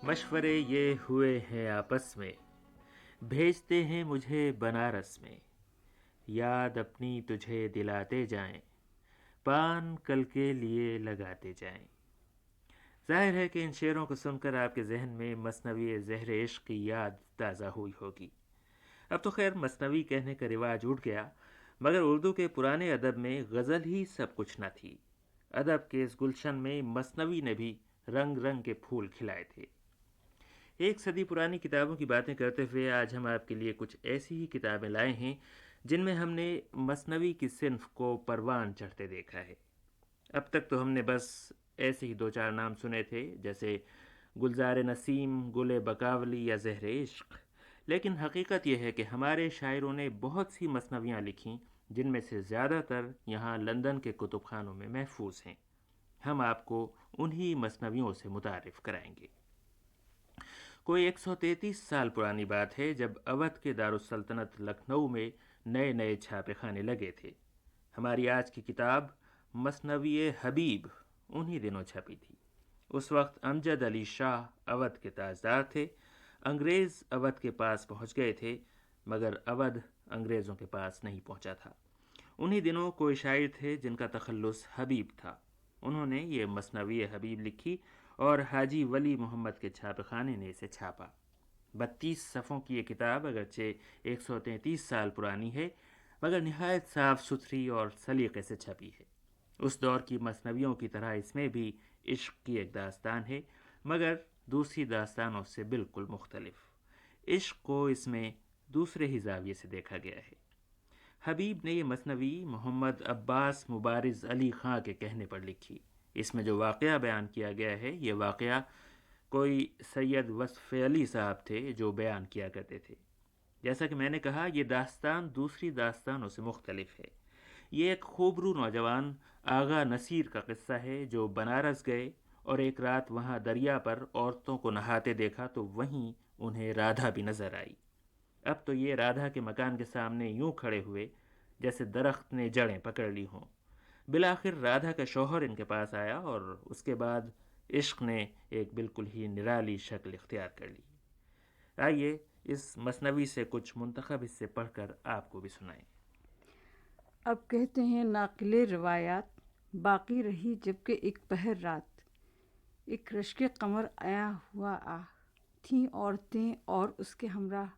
مشورے یہ ہوئے ہیں آپس میں، بھیجتے ہیں مجھے بنارس میں، یاد اپنی تجھے دلاتے جائیں، پان کل کے لیے لگاتے جائیں۔ ظاہر ہے کہ ان شعروں کو سن کر آپ کے ذہن میں مثنوی زہر عشق کی یاد تازہ ہوئی ہوگی۔ اب تو خیر مثنوی کہنے کا رواج اٹھ گیا، مگر اردو کے پرانے ادب میں غزل ہی سب کچھ نہ تھی۔ ادب کے اس گلشن میں مثنوی نے بھی رنگ رنگ کے پھول کھلائے تھے۔ ایک صدی پرانی کتابوں کی باتیں کرتے ہوئے آج ہم آپ کے لیے کچھ ایسی ہی کتابیں لائے ہیں جن میں ہم نے مثنوی کی صنف کو پروان چڑھتے دیکھا ہے۔ اب تک تو ہم نے بس ایسے ہی دو چار نام سنے تھے، جیسے گلزار نسیم، گل بقاولی یا زہر عشق، لیکن حقیقت یہ ہے کہ ہمارے شاعروں نے بہت سی مثنویاں لکھیں جن میں سے زیادہ تر یہاں لندن کے کتب خانوں میں محفوظ ہیں۔ ہم آپ کو انہی مثنویوں سے متعارف کرائیں گے۔ کوئی 133 سال پرانی بات ہے جب اودھ کے دارالسلطنت لکھنؤ میں نئے نئے چھاپے خانے لگے تھے۔ ہماری آج کی کتاب مثنوی حبیب انہی دنوں چھپی تھی۔ اس وقت امجد علی شاہ اودھ کے تاجدار تھے۔ انگریز اودھ کے پاس پہنچ گئے تھے، مگر اودھ انگریزوں کے پاس نہیں پہنچا تھا۔ انہی دنوں کوئی شاعر تھے جن کا تخلص حبیب تھا۔ انہوں نے یہ مثنوی حبیب لکھی اور حاجی ولی محمد کے چھاپے خانے نے اسے چھاپا۔ 32 صفحوں کی یہ کتاب اگرچہ 133 سال پرانی ہے، مگر نہایت صاف ستھری اور سلیقے سے چھپی ہے۔ اس دور کی مثنویوں کی طرح اس میں بھی عشق کی ایک داستان ہے، مگر دوسری داستانوں سے بالکل مختلف۔ عشق کو اس میں دوسرے ہی زاویے سے دیکھا گیا ہے۔ حبیب نے یہ مثنوی محمد عباس مبارز علی خاں کے کہنے پر لکھی۔ اس میں جو واقعہ بیان کیا گیا ہے، یہ واقعہ کوئی سید وصف علی صاحب تھے جو بیان کیا کرتے تھے۔ جیسا کہ میں نے کہا، یہ داستان دوسری داستانوں سے مختلف ہے۔ یہ ایک خوبرو نوجوان آغا نصیر کا قصہ ہے جو بنارس گئے اور ایک رات وہاں دریا پر عورتوں کو نہاتے دیکھا تو وہیں انہیں رادھا بھی نظر آئی۔ اب تو یہ رادھا کے مکان کے سامنے یوں کھڑے ہوئے جیسے درخت نے جڑیں پکڑ لی ہوں۔ بالآخر رادھا کا شوہر ان کے پاس آیا اور اس کے بعد عشق نے ایک بالکل ہی نرالی شکل اختیار کر لی۔ آئیے اس مثنوی سے کچھ منتخب حصے پڑھ کر آپ کو بھی سنائیں۔ اب کہتے ہیں ناقل روایات باقی رہی جبکہ ایک پہر رات، ایک رشک قمر آیا ہوا تھیں عورتیں اور اس کے ہمراہ،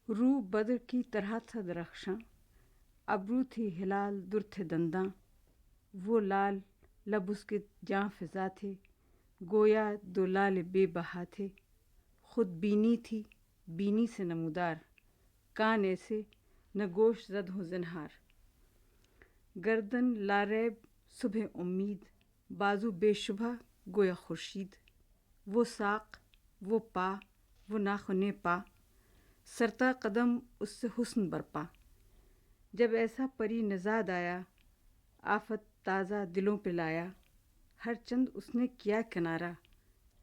رو بدر کی طرح تھا درخشاں، ابرو تھی ہلال در تھے دنداں، وہ لال لب اس کے جاں فضا تھے، گویا دو لال بے بہا تھے، خود بینی تھی بینی سے نمودار، کان ایسے نہ گوش زد ہو زنہار، گردن لاریب صبح امید، بازو بے شبہ گویا خورشید، وہ ساق وہ پا وہ ناخن پا، سرتا قدم اس سے حسن برپا، جب ایسا پری نژاد آیا، آفت تازہ دلوں پہ لایا، ہر چند اس نے کیا کنارہ،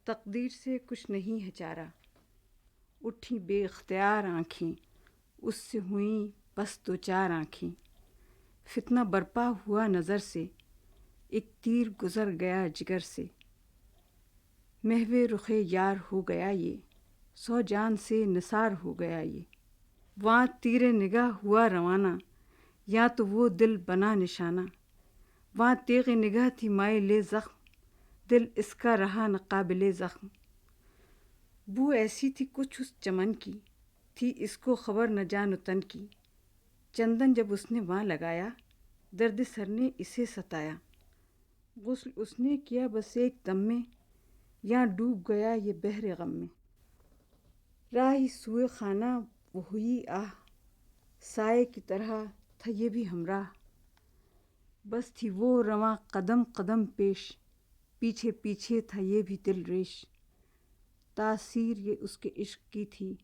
تقدیر سے کچھ نہیں ہے چارہ، اٹھی بے اختیار آنکھیں اس سے ہوئیں بس دو چار آنکھیں، فتنہ برپا ہوا نظر سے، ایک تیر گزر گیا جگر سے، محو رخ یار ہو گیا یہ، 100 جان سے نثار ہو گیا یہ، وہاں تیر نگاہ ہوا روانہ، یا تو وہ دل بنا نشانہ، وہاں تیغ نگاہ تھی مائل زخم، دل اس کا رہا نہ قابل زخم، بو ایسی تھی کچھ اس چمن کی، تھی اس کو خبر نہ جان و تن کی، چندن جب اس نے وہاں لگایا، درد سر نے اسے ستایا، غسل اس نے کیا بس ایک دم میں، یہاں ڈوب گیا یہ بحر غم میں، راہی سوئے خانہ وہ ہوئی آہ، سائے کی طرح تھا یہ بھی ہمراہ، بس تھی وہ رواں قدم قدم پیش، پیچھے پیچھے تھا یہ بھی دل ریش، تاثیر یہ اس کے عشق کی تھی،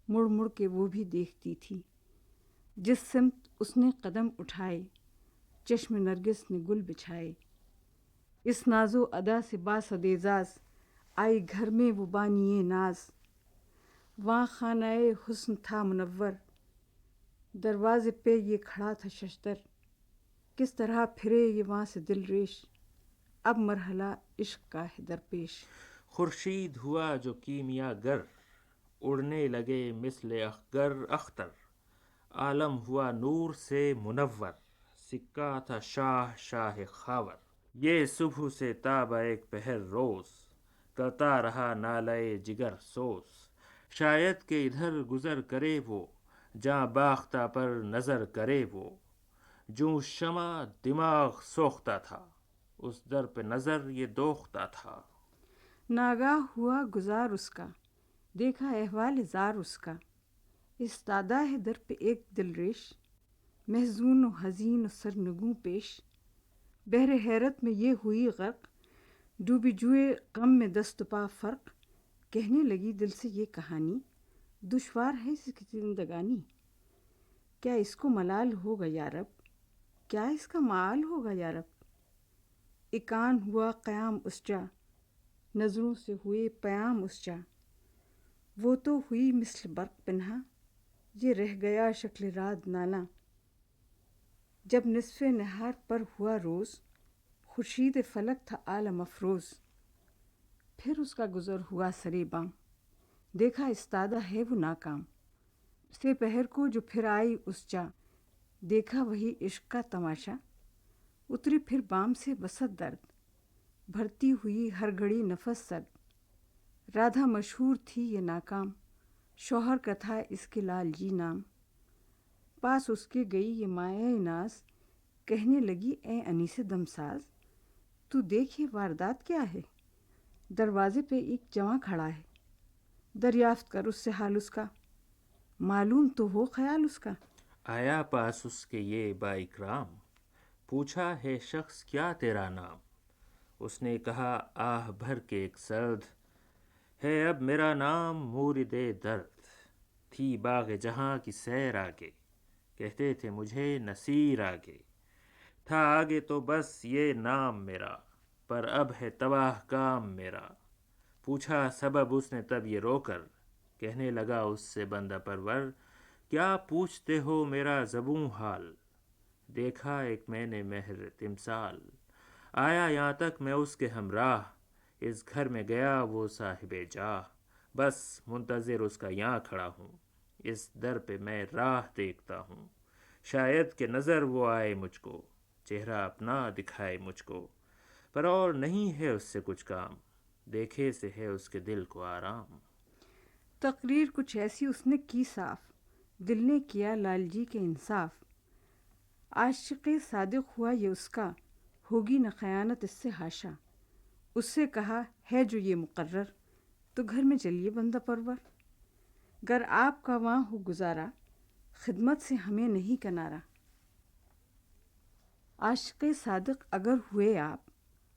مڑ مڑ کے وہ بھی دیکھتی تھی، جس سمت اس نے قدم اٹھائے، چشم نرگس نے گل بچھائے، اس ناز و ادا سے باسد اعزاز، آئی گھر میں وہ بانی ناز، وہاں خانہ حسن تھا منور، دروازے پہ یہ کھڑا تھا ششدر، کس طرح پھرے یہ وہاں سے دل ریش، اب مرحلہ عشق کا ہے درپیش۔ خورشید ہوا جو کیمیا گر، اڑنے لگے مثل اخگر اختر، عالم ہوا نور سے منور، سکہ تھا شاہ شاہ خاور، یہ صبح سے تاب ایک پہر روز، کرتا رہا نالے جگر سوز، شاید کہ ادھر گزر کرے وہ، جاں باختہ پر نظر کرے وہ، جوں شمع دماغ سوختہ تھا، اس در پہ نظر یہ دوختہ تھا۔ ناگاہ ہوا گزار اس کا، دیکھا احوال زار اس کا، استادہ ہے در پہ ایک دل ریش، محزون و حزین و سرنگوں پیش، بحر حیرت میں یہ ہوئی غرق، ڈوبی جوئے غم میں دست و پا فرق، کہنے لگی دل سے یہ کہانی، دشوار ہے اس کی زندگانی، کیا اس کو ملال ہوگا یا رب، کیا اس کا معال ہوگا یا رب، ایک آن ہوا قیام اس جا، نظروں سے ہوئے پیام اس جا، وہ تو ہوئی مثل برق پنہا، یہ رہ گیا شکل رات نانا، جب نصف نہار پر ہوا روز، خورشید فلک تھا عالم افروز، پھر اس کا گزر ہوا سرے بام، دیکھا استادہ ہے وہ ناکام، سے پہر کو جو پھر آئی اس جا، دیکھا وہی عشق کا تماشا، اتری پھر بام سے وسط درد، بھرتی ہوئی ہر گھڑی نفس سرد، رادھا مشہور تھی یہ ناکام، شوہر کا تھا اس کے لال جی نام، پاس اس کے گئی یہ مایہ ناز، کہنے لگی اے انیس دمساز، تو دیکھ یہ واردات کیا ہے، دروازے پہ ایک جواں کھڑا ہے، دریافت کر اس سے حال اس کا، معلوم تو ہو خیال اس کا۔ آیا پاس اس کے یہ با اکرام، پوچھا ہے شخص کیا تیرا نام، اس نے کہا آہ بھر کے ایک سرد، ہے اب میرا نام مورد درد، تھی باغ جہاں کی سیر آگے، کہتے تھے مجھے نصیر آگے، تھا آگے تو بس یہ نام میرا، پر اب ہے تباہ کام میرا، پوچھا سبب اس نے تب یہ رو کر، کہنے لگا اس سے بندہ پرور، کیا پوچھتے ہو میرا زبوں حال، دیکھا ایک میں نے مہر تمثال، آیا یہاں تک میں اس کے ہمراہ، اس گھر میں گیا وہ صاحب جاہ، بس منتظر اس کا یہاں کھڑا ہوں، اس در پہ میں راہ دیکھتا ہوں، شاید کہ نظر وہ آئے مجھ کو، چہرہ اپنا دکھائے مجھ کو، پر اور نہیں ہے اس سے کچھ کام، دیکھے سے ہے اس کے دل کو آرام۔ تقریر کچھ ایسی اس نے کی صاف، دل نے کیا لال جی کے انصاف، عاشق صادق ہوا یہ اس کا، ہوگی نہ خیانت اس سے حاشا، اس سے کہا ہے جو یہ مقرر، تو گھر میں چلیے بندہ پرور، گر آپ کا وہاں ہو گزارا، خدمت سے ہمیں نہیں کنارا، عاشق صادق اگر ہوئے آپ،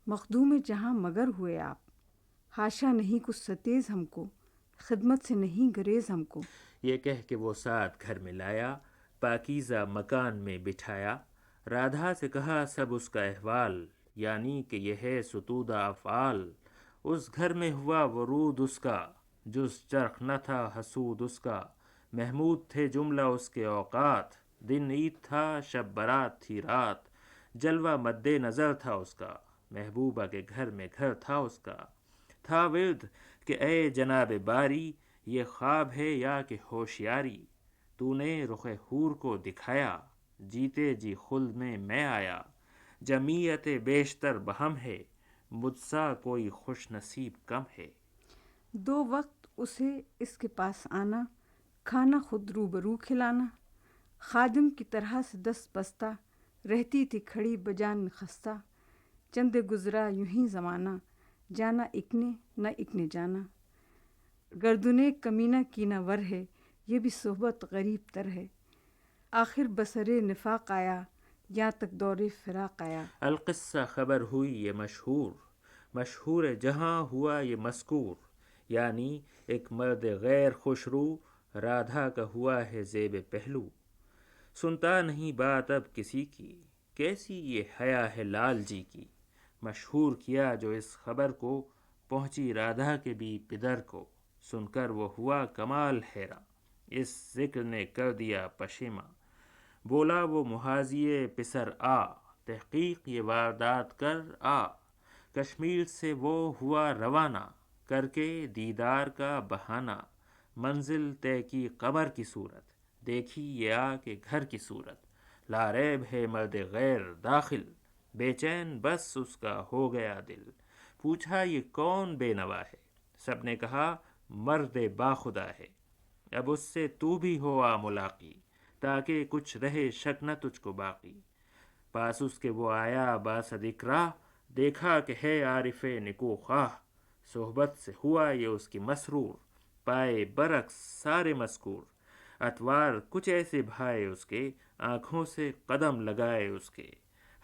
مخدوم جہاں مگر ہوئے آپ، حاشا نہیں کچھ ستیز ہم کو، خدمت سے نہیں گریز ہم کو۔ یہ کہہ کے وہ ساتھ گھر میں لایا، پاکیزہ مکان میں بٹھایا، رادھا سے کہا سب اس کا احوال، یعنی کہ یہ ہے ستودہ افعال، اس گھر میں ہوا ورود اس کا، جز چرخ نہ تھا حسود اس کا، محمود تھے جملہ اس کے اوقات، دن عید تھا شب برات تھی رات، جلوہ مد نظر تھا اس کا، محبوبہ کے گھر میں گھر تھا اس کا، تھا ورد کہ اے جناب باری، یہ خواب ہے یا کہ ہوشیاری، تو نے رخ حور کو دکھایا، جیتے جی خلد میں آیا، جمعیت بیشتر بہم ہے، مجھ سا کوئی خوش نصیب کم ہے۔ دو وقت اسے اس کے پاس آنا، کھانا خود روبرو کھلانا، خادم کی طرح سے دست بستہ، رہتی تھی کھڑی بجان خستہ، چند گزرا یوں ہی زمانہ، جانا ایک نے نہ ایک نے جانا، گردنے کمینہ کینہ ور ہے، یہ بھی صحبت غریب تر ہے، آخر بسرے نفاق آیا، یہاں تک دور فراق آیا۔ القصہ خبر ہوئی یہ مشہور، مشہور جہاں ہوا یہ مذکور، یعنی ایک مرد غیر خوشرو، رادھا کا ہوا ہے زیب پہلو، سنتا نہیں بات اب کسی کی، کیسی یہ حیا ہے لال جی کی، مشہور کیا جو اس خبر کو، پہنچی رادھا کے بھی پدر کو، سن کر وہ ہوا کمال حیران، اس ذکر نے کر دیا پشیماں، بولا وہ محاذی پسر آ، تحقیق یہ واردات کر آ، کشمیر سے وہ ہوا روانہ، کر کے دیدار کا بہانہ، منزل طے کی قمر کی صورت، دیکھی یہ آ کے گھر کی صورت، لاریب ہے مرد غیر داخل، بے چین بس اس کا ہو گیا دل، پوچھا یہ کون بے نوا ہے، سب نے کہا مرد باخدا ہے، اب اس سے تو بھی ہوا ملاقی، تاکہ کچھ رہے شک نہ تجھ کو باقی، پاس اس کے وہ آیا باسد اکراہ، دیکھا کہ ہے عارف نکو خواہ، صحبت سے ہوا یہ اس کی مسرور، پائے برعکس سارے مذکور، اتوار کچھ ایسے بھائے اس کے، آنکھوں سے قدم لگائے اس کے،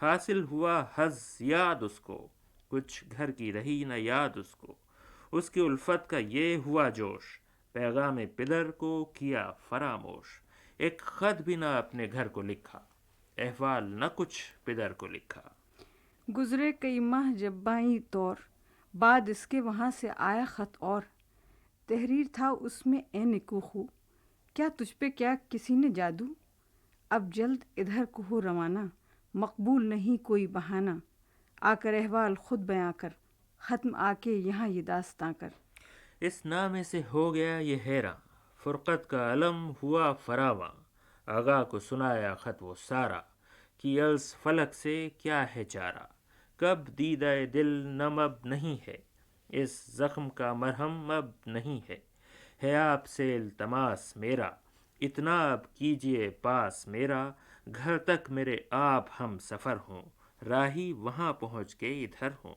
حاصل ہوا حظ یاد اس کو، کچھ گھر کی رہی نہ یاد اس کی الفت کا یہ ہوا جوش، پیغام پدر کو کیا فراموش، ایک خط بھی نہ اپنے گھر کو لکھا، احوال نہ کچھ پدر کو لکھا۔ گزرے کئی ماہ جب بائیں طور، بعد اس کے وہاں سے آیا خط اور، تحریر تھا اس میں اے نکوخو، کیا تجھ پہ کیا کسی نے جادو، اب جلد ادھر کو ہو روانہ، مقبول نہیں کوئی بہانہ، آ کر احوال خود بیاں کر، ختم آ کے یہاں یہ داستاں کر۔ اس نامے سے ہو گیا یہ حیراں، فرقت کا علم ہوا فراواں، آغا کو سنایا خط وہ سارا، کہ الز فلک سے کیا ہے چارہ، کب دیدہ دل نم اب نہیں ہے، اس زخم کا مرہم اب نہیں ہے آپ سے التماس میرا، اتنا اب کیجئے پاس میرا، گھر تک میرے آپ ہم سفر ہوں، راہی وہاں پہنچ کے ادھر ہوں،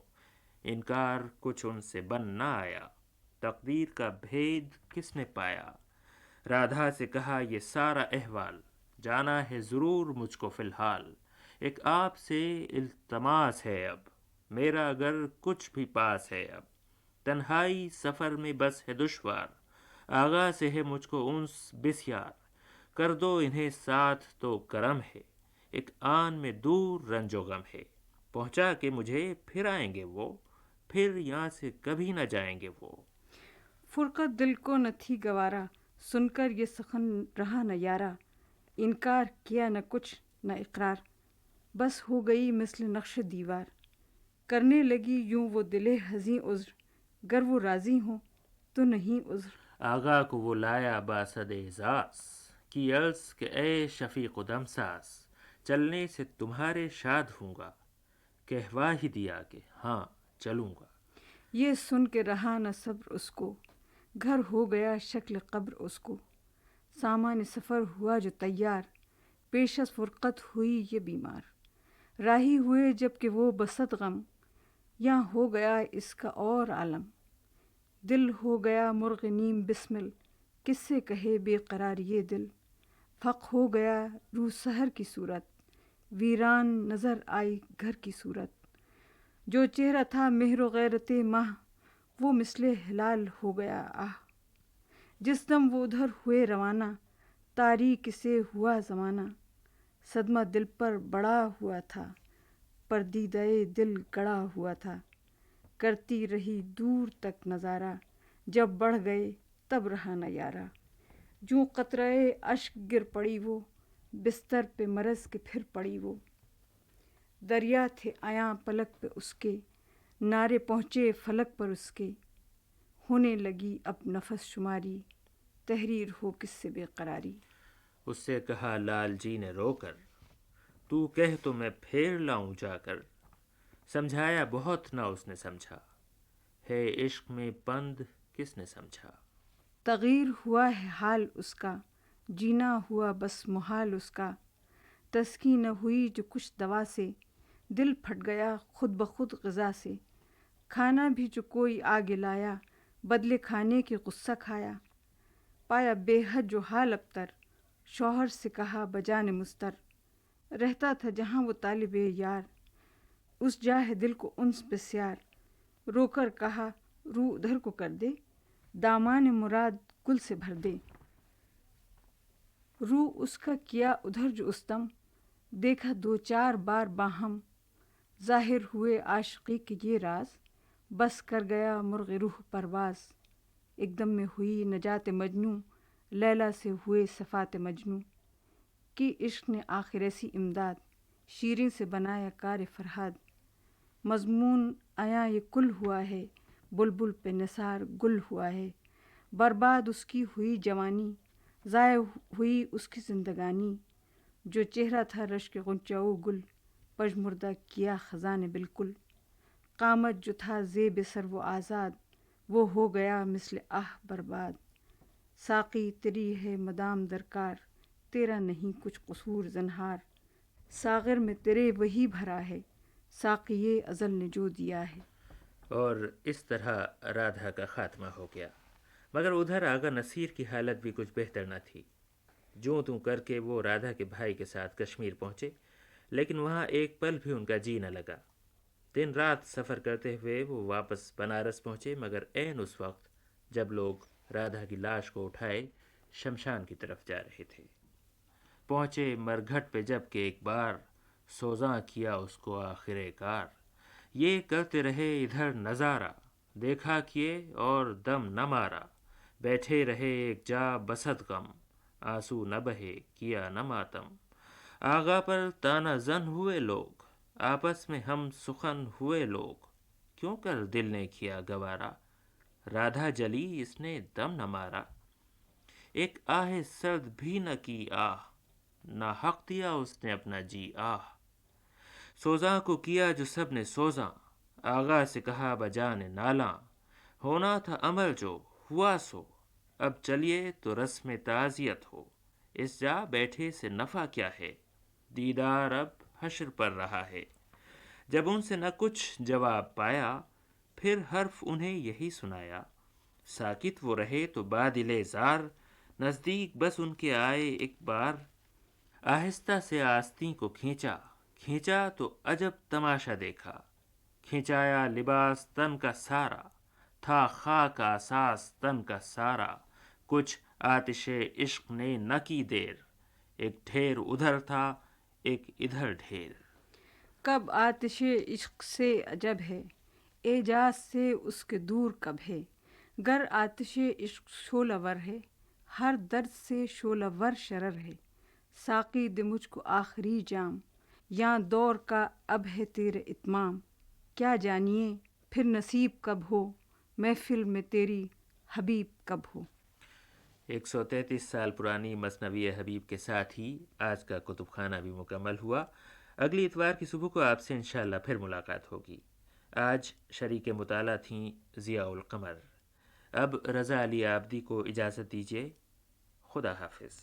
انکار کچھ ان سے بن نہ آیا، تقدیر کا بھید کس نے پایا، رادھا سے کہا یہ سارا احوال، جانا ہے ضرور مجھ کو فی الحال، ایک آپ سے التماس ہے اب، میرا اگر کچھ بھی پاس ہے اب، تنہائی سفر میں بس ہے دشوار، آغا سے ہے مجھ کو انس بسیار، کر دو انہیں ساتھ تو کرم ہے، ایک آن میں دور رنج و غم ہے، پہنچا کہ مجھے پھر آئیں گے وہ، پھر یہاں سے کبھی نہ جائیں گے وہ۔ فرقت دل کو نہ تھی گوارا، سن کر یہ سخن رہا نہ یارا، انکار کیا نہ کچھ نہ اقرار، بس ہو گئی مثل نقش دیوار، کرنے لگی یوں وہ دل حزیں عذر، گر وہ راضی ہوں تو نہیں عذر۔ آغا کو وہ لایا باسد اعزاز، کی عرض کہ اے شفیق و دمساز، چلنے سے تمہارے شاد ہوں گا، کہوا ہی دیا کہ ہاں چلوں گا، یہ سن کے رہا نہ صبر اس کو، گھر ہو گیا شکل قبر اس کو، سامان سفر ہوا جو تیار، پیش از فرقت ہوئی یہ بیمار، راہی ہوئے جب کہ وہ بصد غم، یاں ہو گیا اس کا اور عالم، دل ہو گیا مرغ نیم بسمل، کس سے کہے بے قرار یہ دل، فق ہو گیا روح سحر کی صورت، ویران نظر آئی گھر کی صورت، جو چہرہ تھا مہر و غیرت ماہ، وہ مثل ہلال ہو گیا آہ، جس دم وہ ادھر ہوئے روانہ، تاریک سے ہوا زمانہ، صدمہ دل پر بڑا ہوا تھا، پردیدہ دل گڑا ہوا تھا، کرتی رہی دور تک نظارہ، جب بڑھ گئے تب رہا نہ یارا، جوں قطرہ اشک گر پڑی وہ، بستر پہ مرض کے پھر پڑی وہ، دریا تھے عیاں پلک پہ اس کے، نعرے پہنچے فلک پر اس کے، ہونے لگی اب نفس شماری، تحریر ہو کس سے بے قراری۔ اس سے کہا لال جی نے رو کر، تو کہہ تو میں پھیر لاؤں جا کر، سمجھایا بہت نہ اس نے سمجھا، ہے عشق میں پند کس نے سمجھا، تغیر ہوا ہے حال اس کا، جینا ہوا بس محال اس کا، تسکی نہ ہوئی جو کچھ دوا سے، دل پھٹ گیا خود بخود غذا سے، کھانا بھی جو کوئی آگے لایا، بدلے کھانے کے غصہ کھایا، پایا بے حد جو حال ابتر، شوہر سے کہا بجان مضطر، رہتا تھا جہاں وہ طالب یار، اس جا ہے دل کو انس بسیار، رو کر کہا رو ادھر کو کر دے، دامان مراد گل سے بھر دے، رو اس کا کیا ادھر جو اس دم، دیکھا دو چار بار باہم، ظاہر ہوئے عاشقی کے یہ راز، بس کر گیا مرغ روح پرواز، ایک دم میں ہوئی نجات مجنوں، لیلا سے ہوئے صفات مجنوں، کی عشق نے آخر ایسی امداد، شیریں سے بنایا کار فرہاد، مضمون عیاں یہ کل ہوا ہے، بلبل پہ نثار گل ہوا ہے، برباد اس کی ہوئی جوانی، ضائع ہوئی اس کی زندگانی، جو چہرہ تھا رشک غنچہ و گل، پژمردہ کیا خزاں نے بالکل، قامت جو تھا زیب سر و آزاد، وہ ہو گیا مثل آہ برباد، ساقی تیری ہے مدام درکار، تیرا نہیں کچھ قصور زنہار، ساغر میں تیرے وہی بھرا ہے، ساقی ازل نے جو دیا ہے۔ اور اس طرح رادھا کا خاتمہ ہو گیا۔ مگر ادھر آغا نصیر کی حالت بھی کچھ بہتر نہ تھی۔ جوں توں کر کے وہ رادھا کے بھائی کے ساتھ کشمیر پہنچے، لیکن وہاں ایک پل بھی ان کا جی نہ لگا۔ دن رات سفر کرتے ہوئے وہ واپس بنارس پہنچے، مگر عین اس وقت جب لوگ رادھا کی لاش کو اٹھائے شمشان کی طرف جا رہے تھے۔ پہنچے مرگھٹ پہ جب کہ ایک بار، سوزاں کیا اس کو آخر کار، یہ کرتے رہے ادھر نظارہ، دیکھا کیے اور دم نہ مارا، بیٹھے رہے ایک جا بسد غم، آنسو نہ بہے کیا نہ ماتم، آغا پر تانا زن ہوئے لوگ، آپس میں ہم سخن ہوئے لوگ، کیوں کر دل نے کیا گوارا، رادھا جلی اس نے دم نہ مارا، ایک آہ سرد بھی نہ کی آہ، نہ حق دیا اس نے اپنا جی آہ، سوزاں کو کیا جو سب نے سوزاں، آغا سے کہا بجان نالاں، ہونا تھا عمل جو ہوا سو، اب چلیے تو رسم تعزیت ہو، اس جا بیٹھے سے نفع کیا ہے، دیدار اب حشر پر رہا ہے، جب ان سے نہ کچھ جواب پایا، پھر حرف انہیں یہی سنایا، ساکت وہ رہے تو بادل زار، نزدیک بس ان کے آئے ایک بار، آہستہ سے آستین کو کھینچا، کھینچا تو عجب تماشا دیکھا، کھینچایا لباس تن کا سارا، تھا خاک آساس تن کا سارا، کچھ آتش عشق نے نہ کی دیر، ایک ڈھیر ادھر تھا ایک ادھر ڈھیر، کب آتش عشق سے عجب ہے، اعجاز سے اس کے دور کب ہے، گر آتش عشق شعلہ ور ہے، ہر درد سے شعلہ ور شرر ہے، ساقی دے مجھ کو آخری جام، یاں دور کا اب ہے تیرے اتمام، کیا جانیے پھر نصیب کب ہو، محفل میں تیری حبیب کب ہو۔ 133 سال پرانی مثنوی حبیب کے ساتھ ہی آج کا کتب خانہ بھی مکمل ہوا۔ اگلی اتوار کی صبح کو آپ سے انشاءاللہ پھر ملاقات ہوگی۔ آج شریک مطالعہ تھیں ضیاء القمر۔ اب رضا علی عابدی کو اجازت دیجیے۔ خدا حافظ۔